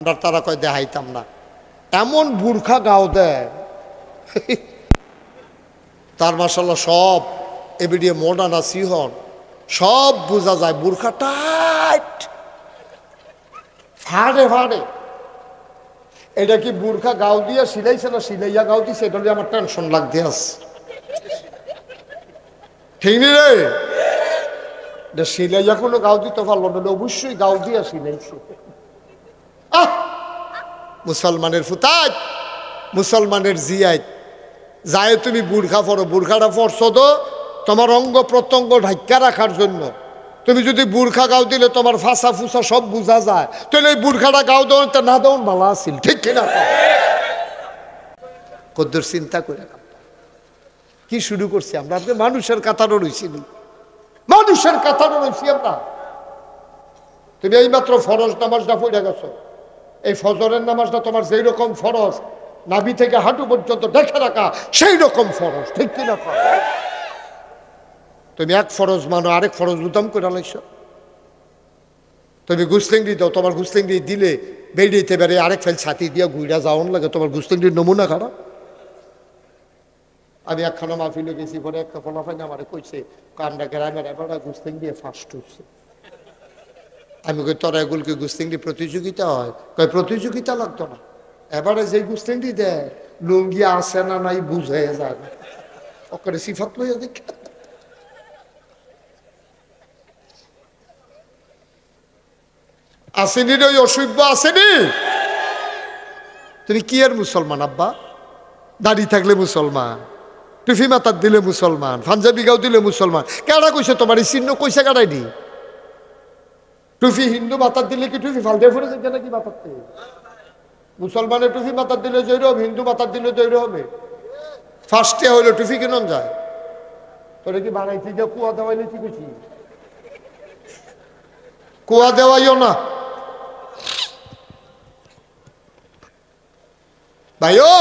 আমরা তারা কয় দেখাইতাম না, এমন বুরখা গাও দেয় তার মাশাআল্লাহ সব এবিডিয়ে মডার্ন সিহন সব বোঝা যায়, বুরখা টাইট ফাড়ে ফাড়ে। এটা কি বুরখা গাও দিয়া সিলাইছে না সিলাইয়া গাও দিছে, এটা হলে আমার টেনশন লাগতে আছে, ঠিক নি রে? এটা সিলাইয়া কোনো গাও দিতে পারলো না, অবশ্যই গাও দিয়া সিলাইছে। মুসলমানের ফুতাজ, মুসলমানের জিয়াত যায় তুমি বুরখা পরো, বুরখাটা পরছো তো তোমার অঙ্গ প্রত্যঙ্গ ঢাক্কা রাখার জন্য। তুমি যদি বুরখা গাও দিলে তোমার ফাঁসা ফুসা সব বোঝা যায়, তাহলে এই বুরখাটা গাও দেওয়ান না দেওয়ান ভালো আসিল, ঠিক কিনা? কদ্দুর চিন্তা করে কি শুরু করছি আমরা? আপনি মানুষের কাতারও রয়েছি, মানুষের কাতারও রয়েছি আমরা। তুমি এইমাত্র ফরজ নামাজটা পড়ে গেছো, এই ফজরের নামাজটা তোমার যেই রকম ফরজ, নাভি থেকে হাঁটু পর্যন্ত দেখে রাখা সেই রকম ফরজ, ঠিক কিনা? তুমি এক ফরজ মানো, আরেক ফরজ উদাম করে লাইছ। তুমি গুসলিংড়ি দাও, তোমার গুসলিংড়ি দিলে বেরিয়েতে পারে আরেক ফেল ছাতি দিয়া ঘুরা যাওয়ান লাগে, তোমার গুসলিংড়ির নমুনা খারাপ। আমি একখানা মাহফিলে গেছি, পরে একটা ফলাফাই আমার কইছে কান্ডা গ্রামের এবার গুসলিং দিয়ে ফার্স্ট হচ্ছে। আমি কই তোরা এগুলোকে গুস্তিংটি প্রতিযোগিতা হয়? কই প্রতিযোগিতা লাগতো না, এবারে যে গুস্তিংটি দেয় লুঙ্গি আসে না নাই বুঝে যায় না, ওকে সিফাত লইয়া দেখ। আসেনি রে ওই অসভ্য, আসেনি? তুমি কি আর মুসলমান আব্বা? দাড়ি থাকলে মুসলমান, টুফি মাতার দিলে মুসলমান, পাঞ্জাবি গাও দিলে মুসলমান। কেডা কইছে তোমার এই চিহ্ন? কইছে কাটাইনি? টুফি হিন্দু মাতার দিলে কি টুফি ফালতে ফুরে যাবে নাকি মাতাতে? মুসলমানের টুফি মাতার দিলে জৈর হবে, হিন্দু মাতার দিলে জৈর হবে। ফার্স্টে হইলো টুফি কেন যায়? তোরে কি বানাইছি যে কুয়া দেওয়াইলে কি কিছু? কুয়া দেওয়াইও না ভাইও।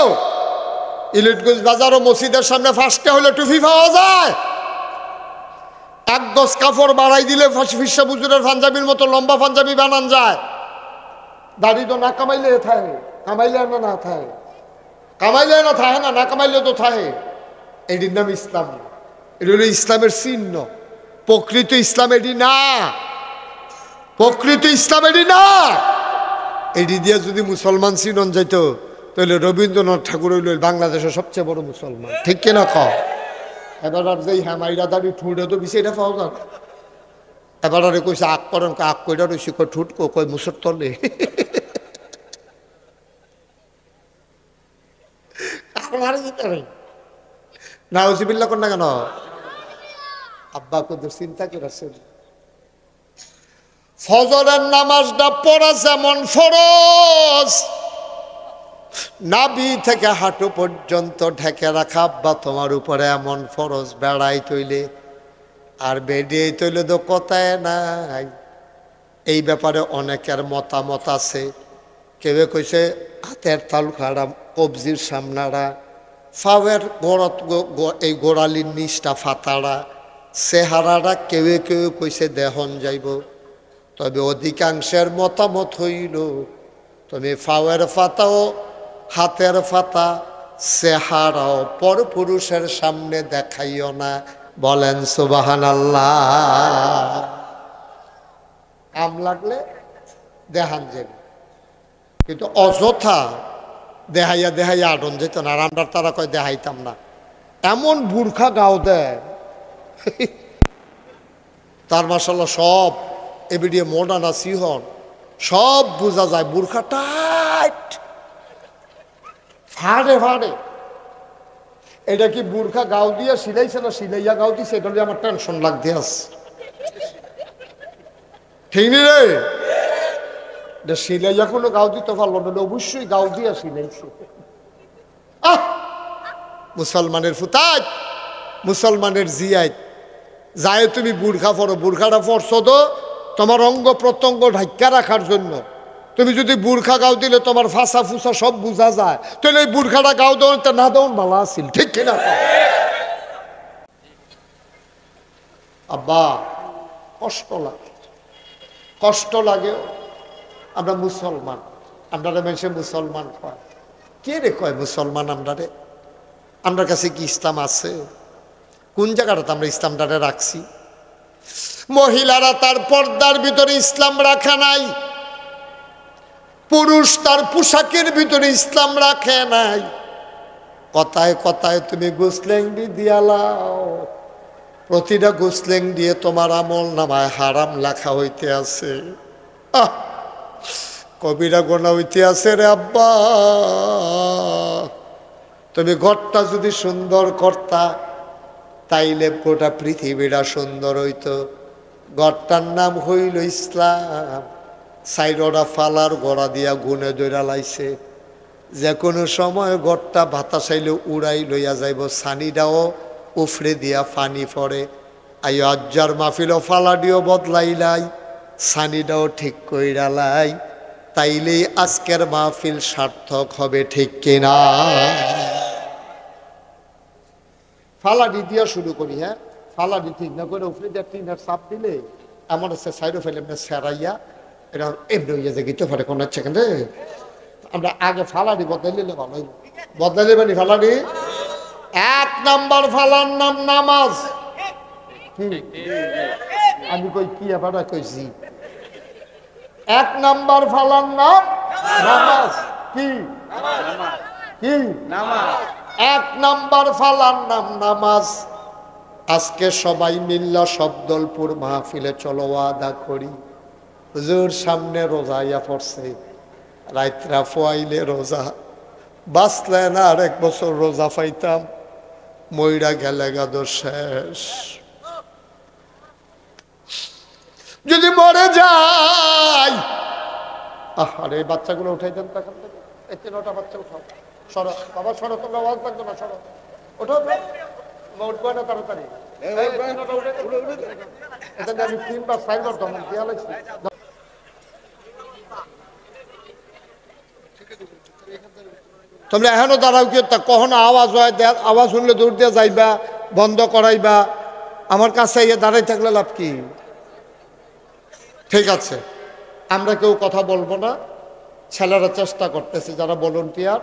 ইলিটগঞ্জ বাজার ও মসজিদের সামনে ফার্স্টে হইলো টুফি পাওয়া যায়। এক গজ কাপড় বাড়াই দিলে ফিসা বুজুরের পাঞ্জাবির মতো লম্বা পাঞ্জাবি বানান যায়। দাড়ি তো না কামাইলে থাকে, কামাইলে না থাকে, কামাইলে না থাকে না, না কামাইলে তো থাকে। এটির নাম ইসলাম। এটি হলো ইসলামের চিহ্ন। প্রকৃত ইসলাম এটি না, প্রকৃত ইসলাম এটি না। এটি দিয়ে যদি মুসলমান চিনন যাইতো তাহলে রবীন্দ্রনাথ ঠাকুর হইল বাংলাদেশের সবচেয়ে বড় মুসলমান, ঠিক কিনা? এবার আর যেই হ্যামাইরা দাঁড়ি ঠুঁটে তো বেশি এটা পাওয়া যায়। এবার আরে কইছে আগ করেন, আগ কইটা রয়েছে, কই ঠুট কই মুসর তলে না ওজিবিল্লা কর না কেন? আব্বা কত চিন্তা করেছেন। ফজরের নামাজটা পড়া যেমন ফরজ, নাভি থেকে হাঁটু পর্যন্ত ঢেকে রাখা আব্বা তোমার উপরে এমন ফরজ, বেড়াই তৈলে আর বেরিয়ে তৈলে তো কথায় নাই। এই ব্যাপারে অনেকের মতামত আছে। কেউ কইছে হাতের তালু খাড়া, কবজির সামনারা, ফাওয়ের গোড়ত এই গোড়ালির নিচটা ফাতাড়া, চেহারাটা কেউ কেউ কইছে দেহন যাইব। তবে অধিকাংশের মতামত হইল তুমি ফাওয়ের ফাতাও, হাতের ফাতা, চেহারাও পর পুরুষের সামনে দেখাইও না। বলেন সুবহানাল্লাহ। আম লাগলে দেখান যাবে, কিন্তু অযথা দেখাইয়া দেখাইয়া আটন যেত না। আর আমরা তারা কয় দেখাইতাম না, এমন বুরখা গাও দেয় তার মাশাআল্লাহ সব এবিডিয়ে মডার্ন সিহন সব বোঝা যায়, বুরখা টাইট ফাড়ে ফাড়ে। এটা কি বুরখা গাও দিয়া সিলাইছে না সিলাইয়া গাও দিছে, এটা হলে আমার টেনশন লাগতে আছে, ঠিক নি রে? এটা সিলাইয়া কোনো গাও দিতে পারলো না, অবশ্যই গাও দিয়া সিলাইছে। মুসলমানের ফুতাজ, মুসলমানের জিয়াত যায় তুমি বুরখা পরো, বুরখাটা পরছো তো তোমার অঙ্গ প্রত্যঙ্গ ঢাক্কা রাখার জন্য। তুমি যদি বুরখা গাও দিলে তোমার ফাঁসা ফুসা সব বোঝা যায়, তাহলে এই বুরখাটা গাও দেওয়ান না দেওয়ান ভালো আসিল, ঠিক কিনা? আব্বা কষ্ট লাগে, কষ্ট লাগে। আমরা মুসলমান, আমরা মানুষের মুসলমান কয়, কে রে কয় মুসলমান? আমরা কাছে কি ইসলাম আছে? কোন জায়গাটাতে আমরা ইসলামটারে রাখছি? মহিলারা তার পর্দার ভিতরে ইসলাম রাখা নাই, পুরুষ তার পোশাকের ভিতরে ইসলাম রাখে নাই। কথায় কথায় তুমি গুসলেঙ্গি দিয়ালাও, প্রতিটা গুসলেং দিয়ে তোমার আমল নামায় হারাম লেখা হইতে আছে। কবিরা গোনা হইতে আছে রে আব্বা। তুমি ঘরটা যদি সুন্দর করতা তাইলে গোটা পৃথিবীটা সুন্দর হইতো। ঘরটার নাম হইল ইসলাম। সাইডরা ফালার গোড়া দিয়া গুনে দৈরা লাইছে, যে কোনো সময় ঘরটা বাতাস আইলে উড়াই লইয়া যাইব, সানিটাও উফরে দিয়া ফানি পড়ে। আই আজ্জার মাহফিলও ফালাডিও বদলাইলাই, সানিটাও ঠিক কইরালাই, তাইলেই আজকের মাহফিল সার্থক হবে, ঠিক কিনা? ফালাডি দিয়া শুরু করি। হ্যাঁ, ফালাডি ঠিক না করে উফরে দিয়া টিনের চাপ দিলে এমন হচ্ছে সাইডও ফেলে এমনি সেরাইয়া এটা এমনি হইয়া যে গিতে পারে কোন সেকেন্ডে। আমরা আগে ফালাডি বদলাইলে ভালো, বদলাইলে মানে ফালাডি। এক নাম্বার ফালার নাম নামাজ। আমি কই কি আবার কইছি? এক নাম্বার ফালার নাম নামাজ। কি কি নামাজ? এক নাম্বার ফালার নাম নামাজ। আজকে সবাই মিল্লা শব্দলপুর মাহফিলে চলো আদা করি। হুজুর সামনে রোজা ইয়া পড়ছে, রাইতরা ফোয়াইলে রোজা, বাঁচলে না আর 1 বছর রোজা পাইতাম, মইরা গেলে গাদ শেষ। যদি মরে যাই, আরে বাচ্চাগুলো উঠাই দেন তখন থেকে। এই 3টা বাচ্চা উঠাও, সরো বাবা, সরো, তোমরা আওয়াজ লাগবে না, সরো, ওঠো, উঠবো না তাড়াতাড়ি। আমি 3বার 4বার দমন দিয়া লাগছি। তোমরা এখনো দাঁড়াও কি? কখনো আওয়াজ হয়, আওয়াজ শুনলে দৌড় দিয়ে যাইবা, বন্ধ করাইবা। আমার কাছে ইয়ে দাঁড়াই থাকলে লাভ কি? ঠিক আছে, আমরা কেউ কথা বলবো না। ছেলেরা চেষ্টা করতেছে, যারা ভলান্টিয়ার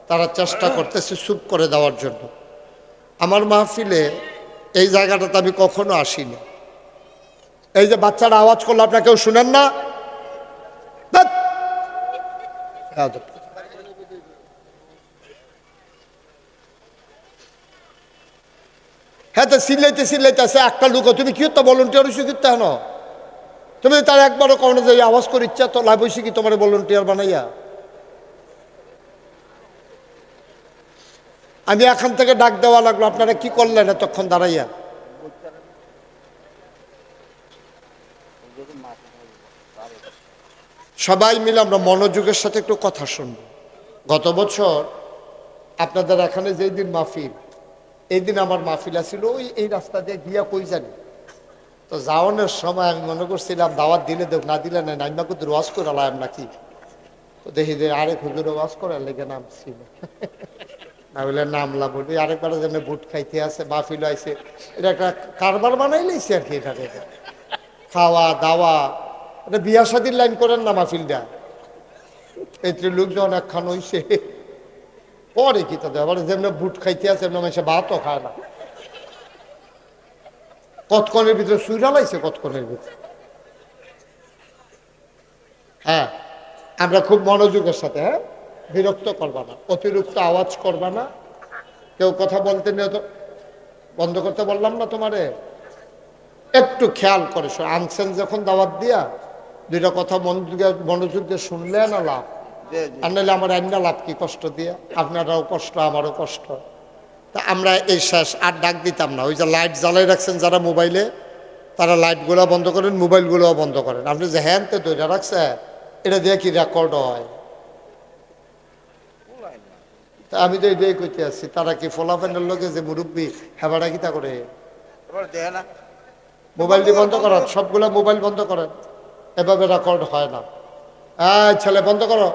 তারা চেষ্টা করতেছে চুপ করে দেওয়ার জন্য। আমার মাহফিলে এই জায়গাটাতে আমি কখনো আসিনি। এই যে বাচ্চারা আওয়াজ করলো, আপনারা কেউ শুনেন না? হ্যাঁ, তো চিল্লাইতে চিল্লাইতে আছে একটা লোক। তুমি কি তো ভলান্টিয়ার হইছো কিন্তু হেন? তুমি তার একবারও কখনো যে আওয়াজ করে ইচ্ছা তো লাভ হয়েছে কি তোমার ভলান্টিয়ার বানাইয়া? আমি এখান থেকে ডাক দেওয়া লাগলো, আপনারা কি করলেন এতক্ষণ দাঁড়াইয়া? সবাই মিলে আমরা মনোযোগের সাথে একটু কথা শুনব। গত বছর আপনাদের এখানে যেই দিন মাহফিল, এই দিন আমার মাহফিল আছিল ওই এই রাস্তা দিয়ে গিয়া কই জানি। তো যাওয়ানোর সময় আমি মনে করছিলাম দাওয়াত দিলে দেখ, না দিলে না, নাইমা কিন্তু ওয়াজ করে আলাম নাকি। তো দেখি যে আরেক হুজুরে ওয়াজ করার লেগে নামছিল না, বলে নামলাম। বলি আরেকবার যেন বুট খাইতে আছে, মাহফিল আইছে, এটা একটা কারবার বানাই লাইছে আর কি। এটাকে খাওয়া দাওয়া, এটা বিয়া শাদির লাইন করেন না মাহফিলটা। এই লোকজন একখান হইছে পরে কি তাদের আবার যেমন বুট খাইতে আছে এমন মানুষে ভাতও খায় না। কতক্ষণের ভিতরে সুইরা লাইছে, কতক্ষণের ভিতরে। হ্যাঁ, আমরা খুব মনোযোগের সাথে, হ্যাঁ, বিরক্ত করবা না, অতিরিক্ত আওয়াজ করবা না। কেউ কথা বলতে নিয়ে তো বন্ধ করতে বললাম না তোমারে? একটু খেয়াল করে আনছেন যখন দাওয়াত দিয়া, 2টা কথা মনোযোগ দিয়ে শুনলে না লাভ, আর নাহলে আমার আইনা লাভ কি? কষ্ট দিয়ে আপনারাও কষ্ট, আমারও কষ্ট। তা আমরা এই শেষ আর ডাক দিতাম না। ওই যে লাইট জ্বালাই রাখছেন যারা মোবাইলে, তারা লাইটগুলো বন্ধ করেন, মোবাইলগুলোও বন্ধ করেন। আপনি যে হ্যান্ডতে তৈরি রাখছে, এটা দিয়ে কি রেকর্ড হয়? তা আমি তো এটাই কইতে আসছি, তারা কি ফলাফেনের লোকে যে মুরব্বী হেবাটা কি তা করে? মোবাইলটি বন্ধ করেন, সবগুলো মোবাইল বন্ধ করেন, এভাবে রেকর্ড হয় না। ছেলে বন্ধ করো।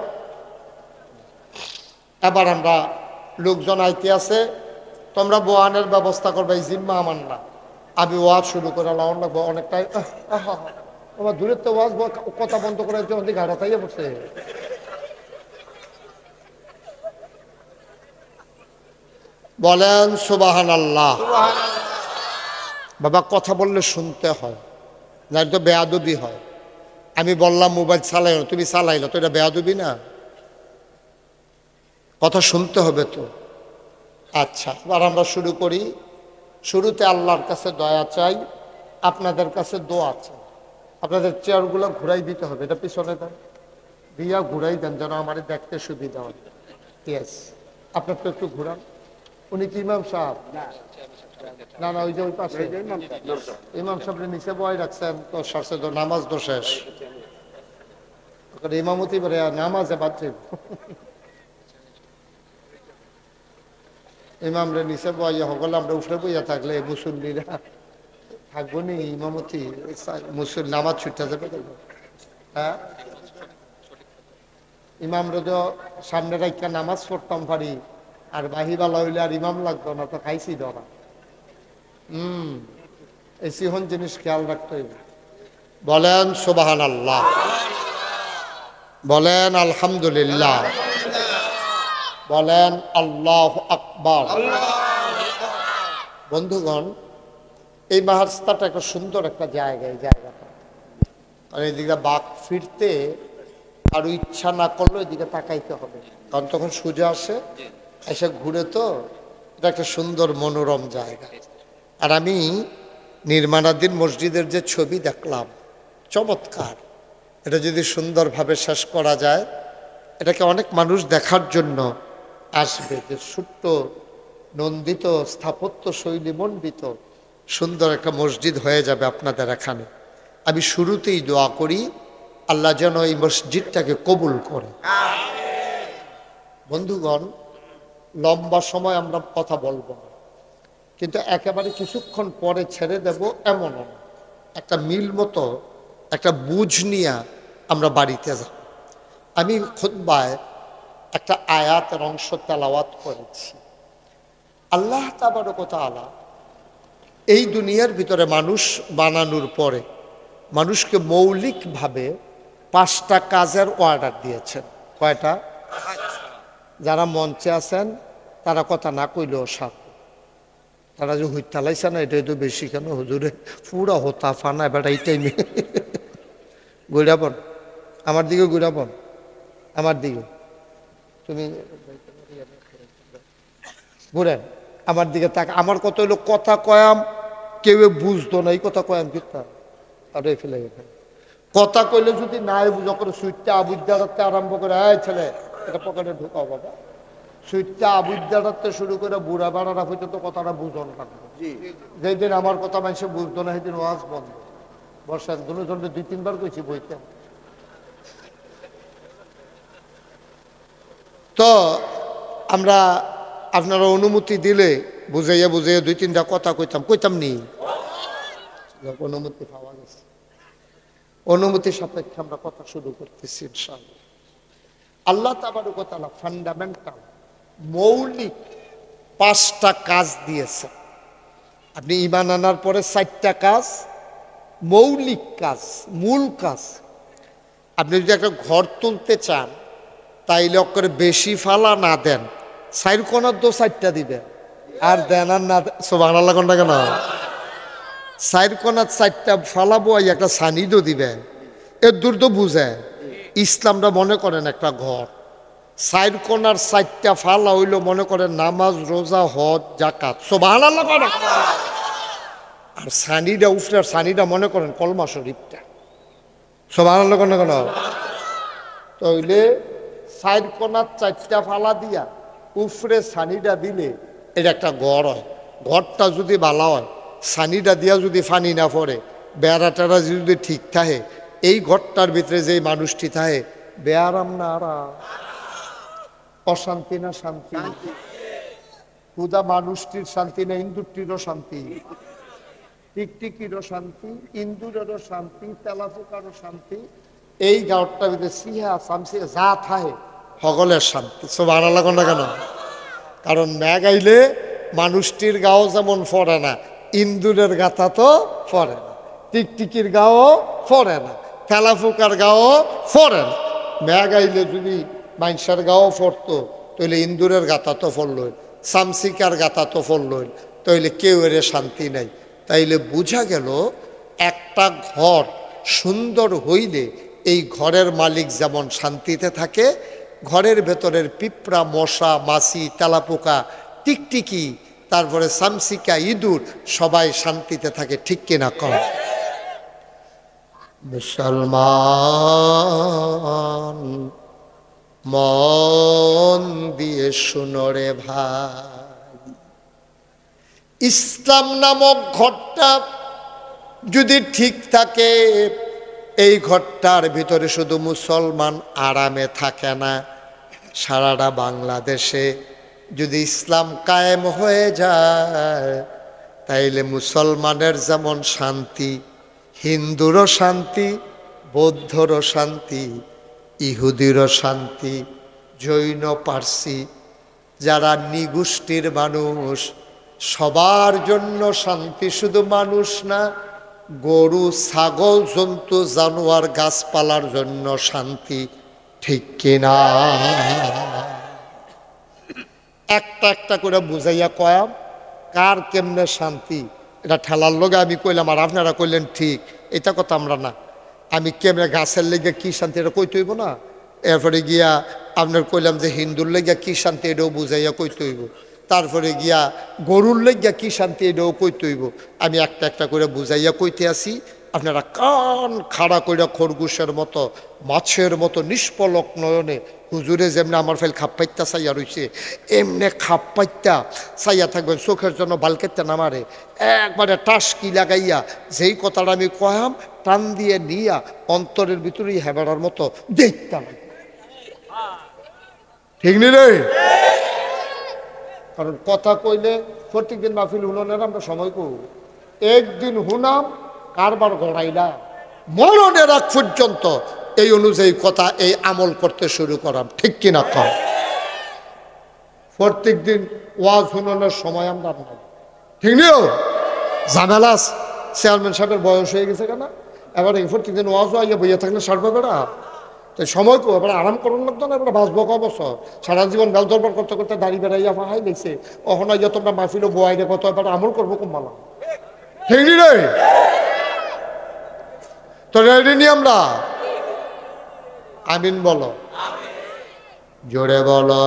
এবার আমরা লোকজন আইতে আছে, তোমরা বোয়ানের ব্যবস্থা করবে, এই জিম্মা আমার না। আমি ওয়াজ শুরু করে লাগবো অনেকটাই। আমার দূরের তো ওয়াজ কথা বন্ধ করে গাড়া তাইয়ে পড়ছে। বলেন সুবহানাল্লাহ। বাবা কথা বললে শুনতে হয়, না তো বেয়াদবি হয়। আমি বললাম মোবাইল চালাই না, তুমি চালাইলো, তো এটা বেয়াদবি না? কথা শুনতে হবে তো। আচ্ছা, এবার আমরা শুরু করি। শুরুতে আল্লাহর কাছে দয়া চাই, আপনাদের কাছে দোয়া চাই। আপনাদের চেয়ারগুলো ঘুরাই দিতে হবে, এটা পিছনে দেন, দিয়া ঘুরাই দেন যেন আমার দেখতে সুবিধা হয়। ইয়েস, আপনার তো একটু ঘুরান। উনি কি ইমাম সাহেব? না না, ওই যে ওই পাশে ইমাম সাহেবের নিচে বয় রাখছেন তো, সরষে তো নামাজ তো শেষ, ইমামতি করে নামাজে বাচ্চা ইমাম রে নিচে বইয়া সকলে আমরা উঠে বইয়া থাকলে মুসল্লিরা থাকবো নি ইমামতি মুসল্লি নামাজ ছুটতে যাবে। হ্যাঁ, ইমাম রে তো সামনে রাখা নামাজ পড়তাম পারি, আর বাহিবালা হইলে আর ইমাম লাগতো না, তো খাইছি ধরা। এই সিহন জিনিস খেয়াল রাখতে হইবে। বলেন সুবহানাল্লাহ, বলেন আলহামদুলিল্লাহ, বলেন আল্লাহু আকবার। বন্ধুগণ, এই মাহাস্তাটা একটা সুন্দর একটা জায়গা। এই জায়গাটা আর এদিকে বাঘ ফিরতে আরো ইচ্ছা না করলে এদিকে তাকাইতে হবে, কারণ তখন সূর্য আসে, এসে ঘুরে, তো এটা একটা সুন্দর মনোরম জায়গা। আর আমি নির্মাণাধীন মসজিদের যে ছবি দেখলাম, চমৎকার। এটা যদি সুন্দরভাবে শেষ করা যায়, এটাকে অনেক মানুষ দেখার জন্য আসবে। যে ছোট্ট নন্দিত স্থাপত্য শৈলী মণ্ডিত সুন্দর একটা মসজিদ হয়ে যাবে আপনাদের এখানে। আমি শুরুতেই দোয়া করি আল্লাহ যেন এই মসজিদটাকে কবুল করে। বন্ধুগণ, লম্বা সময় আমরা কথা বলবো না, কিন্তু একেবারে কিছুক্ষণ পরে ছেড়ে দেব এমনও না। একটা মিল মতো একটা বুঝ নিয়ে আমরা বাড়িতে যাব। আমি খুতবায় একটা আয়াতের অংশ তেলাওয়াত করেছি। আল্লাহ তাবারক ওয়া তাআলা এই দুনিয়ার ভিতরে মানুষ বানানোর পরে মানুষকে মৌলিকভাবে 5টা কাজের অর্ডার দিয়েছেন। কয়টা? যারা মঞ্চে আছেন তারা কথা না কইলেও সাপ, তারা যে হুইতালাইছে না, এটাই তো বেশি কেন হুজুরে, পুরা হতা ফানা এবার এই টাইমে ঘুরাবন আমার দিকে, ঘুরাবন আমার দিকে, তুমি ঘুরেন আমার দিকে তাক। আমার কত হইলো কথা কয়াম, কেউ বুঝতো না এই কথা কয়াম কিতা আর ফেলে গেছে। কথা কইলে যদি নাই বুঝো করে সুইটটা আবুদ্দা রাখতে আরম্ভ করে, এই ছেলে এটা পকেটে ঢুকাও বাবা, সুইটটা আবুদ্দা রাখতে শুরু করে বুড়া বাড়ারা পর্যন্ত কথাটা বুঝন লাগবে। যেদিন আমার কথা মানুষে বুঝতো না সেদিন ওয়াজ বন্ধ। বর্ষার দুজন 2-3 বার কইছি বইতে। তো আমরা আপনারা অনুমতি দিলে বুঝাইয়া 2-3টা কথা কইতাম নি, অনুমতি পাওয়া গেছে। অনুমতি সাপেক্ষে আমরা কথা শুরু করতেছি ইনশাআল্লাহ। আল্লাহ তাবারক ওয়া তাআলা ফান্ডামেন্টাল মৌলিক 5টা কাজ দিয়েছে। আপনি ঈমান আনার পরে 4টা কাজ মৌলিক কাজ, মূল কাজ। আপনি যদি একটা ঘর তুলতে চান তাইলে অক্ষরে বেশি ফালা না দেন, 4 কোণার 4টা দিবেন, আর দেন আর না সুবহানাল্লাহ কোনটা কেন 4 কোণার 4টা ফালাবো, একটা সানিদও দিবেন। এর দূর তো বুঝে ইসলামটা মনে করেন একটা ঘর, 4 কোণার 4টা ফালা হইল মনে করেন নামাজ, রোজা, হজ, যাকাত, সুবহানাল্লাহ কোনটা। আর সানিটা উফরার সানিটা মনে করেন কলমা শরীফটা, সুবহানাল্লাহ কোনটা কেন। তাইলে 4 কোণার 4টা ফালা দিয়া উফরে সানিটা দিলে এটা একটা ঘর হয়। ঘরটা যদি ভালো হয়, সানিটা দিয়া যদি ফানি না পড়ে, বেড়া টেড়া যদি ঠিক থাকে, এই ঘরটার ভিতরে যে মানুষটি থাকে বেয়ারাম না আরাম, অশান্তি না শান্তি, খুদা মানুষটির শান্তি না ইন্দুরটিরও শান্তি, টিকটিকিরও শান্তি, ইন্দুরেরও শান্তি, তেলাপোকারও শান্তি। এই ঘরটার ভিতরে সিহা শামসি যা থাকে সকলের শান্তি, সুবহানাল্লাহ কোনটা কেন। কারণ মেঘ আইলে মানুষটির গাও যেমন ফরে না, ইন্দুরের গাথা তো ফরে না, টিকটিকির গাও ফরে না, তেলাপোকার গাও ফরে না। মেঘ আইলে যদি মানুষের গাও ফরতো তাহলে ইন্দুরের গাথা তো ফরল, সামসিকার গাতা তো ফলল, তাইলে কেউ এর শান্তি নাই। তাইলে বোঝা গেল একটা ঘর সুন্দর হইলে এই ঘরের মালিক যেমন শান্তিতে থাকে, ঘরের ভেতরের পিঁপড়া, মশা, মাছি, তেলাপোকা, টিকটিকি, তারপরে সামসিকা, ইঁদুর সবাই শান্তিতে থাকে। ঠিক কিনা কম? মুসলমান মন দিয়ে শুনো রে ভাই, ইসলাম নামক ঘরটা যদি ঠিক থাকে, এই ঘরটার ভিতরে শুধু মুসলমান আরামে থাকে না, সারাটা বাংলাদেশে যদি ইসলাম কায়েম হয়ে যায়, তাইলে মুসলমানের যেমন শান্তি, হিন্দুরও শান্তি, বৌদ্ধরও শান্তি, ইহুদিরও শান্তি, জৈন, পার্সি, যারা নিগোষ্ঠীর মানুষ সবার জন্য শান্তি। শুধু মানুষ না, গরু, ছাগল, জন্তু, জানোয়ার, গাছপালার জন্য শান্তি। ঠিক কিনা? একটা একটা করে বুঝাইয়া কয়াম কার কেমনে শান্তি, এটা ঠেলার লগে আমি কইলাম আর আপনারা কইলেন ঠিক, এটা কথা আমরা না। আমি কেমনে গাছের লেগে কি শান্তি এটা কইতে হইব না, এরপরে গিয়া আপনার কইলাম যে হিন্দুর লেগিয়া কি শান্তি এটাও বুঝাইয়া কইতে হইব, তারপরে গিয়া গরুর লেগিয়া কি শান্তি এটাও কইতে হইব। আমি একটা একটা করে বুঝাইয়া কইতে আসি, আপনারা কান খাড়া কইরা খরগোশের মতো, মাছের মতো নিষ্পলক নয়নে হুজুরে যেমনি আমার ফেল খাপ্পাইত্যা চাইয়া রইছে, এমনে খাপ্পাইত্যা চাইয়া থাকবেন, চোখের জন্য বালকেত্যা নামারে একবারে টাসকি লাগাইয়া যেই কথাটা আমি কয়াম টান দিয়ে নিয়া অন্তরের ভিতরেই হেবেড়ার মতো দেখতাম। ঠিক নি রে? কারণ কথা কইলে প্রত্যেকদিন মাহফিল হুননের আমরা সময় কই, একদিন হুনাম কারবার গড়াইলা মরণের আগ পর্যন্ত এই অনুযায়ী কথা, এই আমল করতে শুরু করাম। ঠিক কিনা কম? প্রত্যেক দিন ওয়াজ হুননের সময় আমরা নাই। ঠিক নিও ঝামেলা। চেয়ারম্যান সাহেবের বয়স হয়ে গেছে কেন, এবার এই প্রত্যেক দিন ওয়াজ আইয়া বইয়া থাকলে সারবে বেড়া, তো সময় কো এবার আরাম করুন লাগতো না, এবার বাঁচবো ক বছর, সারা জীবন বেল দরবার করতে করতে দাড়ি বেড়াইয়া ফাহাই দেখছে, অহনা ইয়া তোমরা মাহফিলও বয়াই রেখো, তো এবার আমল করবো কমালা। ঠিক নি রে? তো রেডি নি আমরা? আমিন বলো, জোরে বলো,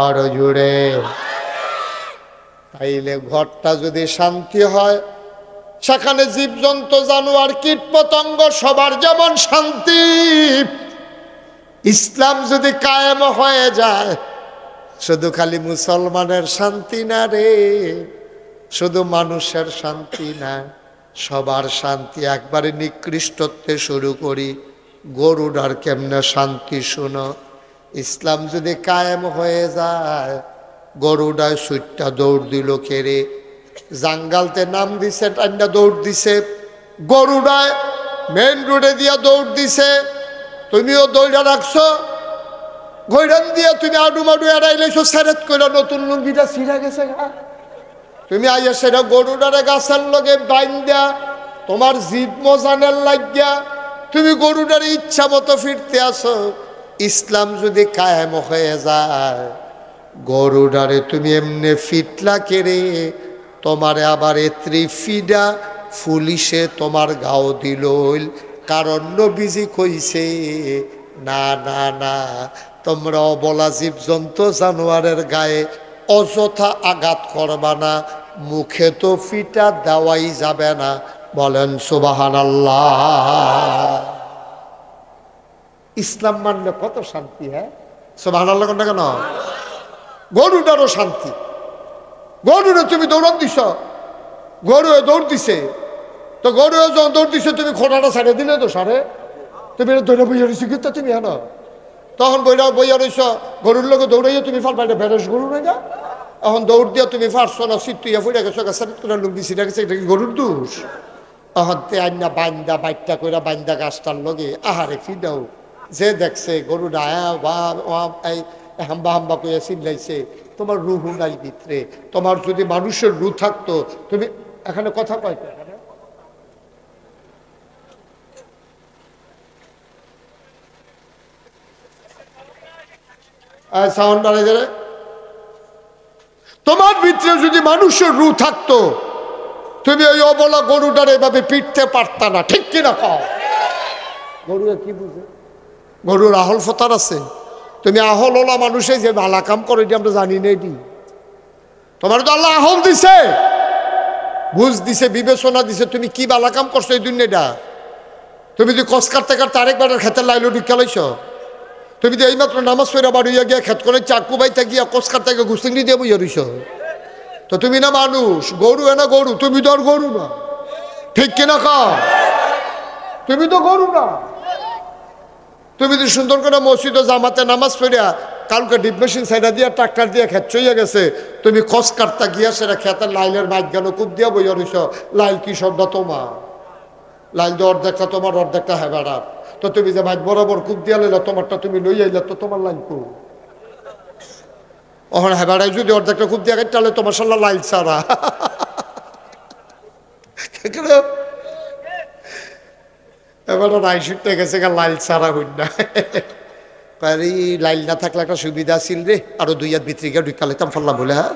আরো জোরে। তাইলে ঘরটা যদি শান্তি হয়, সেখানে জীবজন্তু, জানোয়ার, কীট পতঙ্গ সবার যেমন শান্তি। ইসলাম যদি কায়েম হয়ে যায়, শুধু খালি মুসলমানের শান্তি না রে, শুধু মানুষের শান্তি না, সবার শান্তি। একবারে নিকৃষ্টত্বে শুরু করি, গরুডার কেমনে শান্তি শুনো। ইসলাম যদি কায়েম হয়ে যায়, গরুডায় সুইটটা দৌড় দিল কেড়ে, জাঙ্গালতে নাম দিছে, টান্ডা দৌড় দিছে, গরুডায় মেন রোডে দিয়া দৌড় দিছে, তুমিও দৌড়া রাখছো, ঘৈরান দিয়া তুমি আডু মাডু এড়াইলেছো, সেরেত কইরা নতুন লুঙ্গিটা ছিঁড়া গেছে গা, তুমি আইয়া সেটা গরুডারে গাছের লগে বাইন্দা তোমার জিভ মজানের লাগিয়া তুমি গরুডারে ইচ্ছা মতো ফিরতে আসো। ইসলাম যদি কায়েম হয়ে যায়, গরুডারে তুমি এমনে ফিটলা কেড়ে, তোমারে আবার এত্রি ফিডা পুলিশে তোমার গাও দিল, কারণ নবীজি কইছে না না না, তোমরা অবলা জীবজন্তু জানোয়ারের গায়ে অযথা আঘাত করবা না, মুখে তো ফিটা দেওয়াই যাবে না। বলেন সুবহানাল্লাহ। ইসলাম মানলে কত শান্তি। হ্যাঁ সুবহানাল্লাহ কোনটা কেন? গরুটারও শান্তি। গরুরে তুমি দৌড়ান দিছ, গরু দৌড় দিছে, তো গরু যখন দৌড় দিছে তুমি খোঁড়াটা ছাড়ে দিলে তো সারে, তুমি ধরে বইয়া রয়েছি কিন্তু তুমি হ্যাঁ, তখন বইয়া রয়েছ, গরুর লোক দৌড়াইয়া তুমি ফাল পাইলে বেরস গরু নাই না, এখন দৌড় দিয়া তুমি পারছো না, সিটুইয়া ফুড়ে গেছো, লুঙ্গি ছিঁড়া গেছে, এটা কি গরুর দোষ? এখন তে আইনা বাইন্দা বাইটটা কইরা বাইন্দা গাছটার লগে আহারে ফিডাও, যে দেখছে গরুটা হাম্বা হাম্বা কইয়া চিল্লাইছে, তোমার রুহু নাই ভিতরে। তোমার যদি মানুষের রু থাকতো, তুমি এখানে কথা কয় সাউন্ড বাড়াই দিলে ভিতরে যদি মানুষের রু থাকতো, তুমি ওই অবলা গরুটার এভাবে পিটতে পারতা না, ঠিক কিনা কও? গরু কি বুঝে? গরুর আহল ফতার আছে। তুমি আহল ওলা মানুষে যে ভালা কাম করে এটি আমরা জানি না। এটি তোমার তো আল্লাহ আহল দিছে, বুঝ দিছে, বিবেচনা দিছে। তুমি কি বালা কাম করছো এই দুনিয়াটা? তুমি যদি কস কাটতে কাটতে আরেকবার খেতে লাইলো ঢুকা লাইছ। তুমি তো এইমাত্র নামাজ পড়া বাড়িয়া গিয়া খেত করে চাকু বাইতে গিয়া কস কাটতে গিয়ে গুস্তিংড়ি দিয়ে বইয়া রইছ। তো তুমি না মানুষ, গরু না গরু, তুমি তো আর গরু না, ঠিক কিনা কও? তুমি তো গরু না। তুমি তো সুন্দর করে মসজিদ জামাতে নামাজ পড়িয়া কালকে ডিপ মেশিন সাইডা দিয়া ট্রাক্টর দিয়ে খেত চইয়া গেছে, তুমি কস কাটতা গিয়া সেটা খেতের লাইলের মাইক গেল কূপ দিয়া বইয়া রইছ। লাইল কি শব্দ তোমার? লাইল তো অর্ধেকটা তোমার, অর্ধেকটা হ্যাঁ বেড়ার। তো তুমি যে মাইক বরাবর কূপ দিয়া লইলা, তোমারটা তুমি লই আইলা, তো তোমার লাইল কু ওখানে হ্যাঁ বেড়ায় যদি অর্ধেকটা কূপ দিয়া গেছে, তাহলে তোমার সাল্লা লাইল ছাড়া। এবার রাইশুটটা গেছে গা লাইল ছাড়া হইন না। লাইল না থাকলে একটা সুবিধা ছিল রে, আরো দুই হাত ভিতরে গিয়ে ঢুকালে তাম ফাল্লা বলে। হ্যাঁ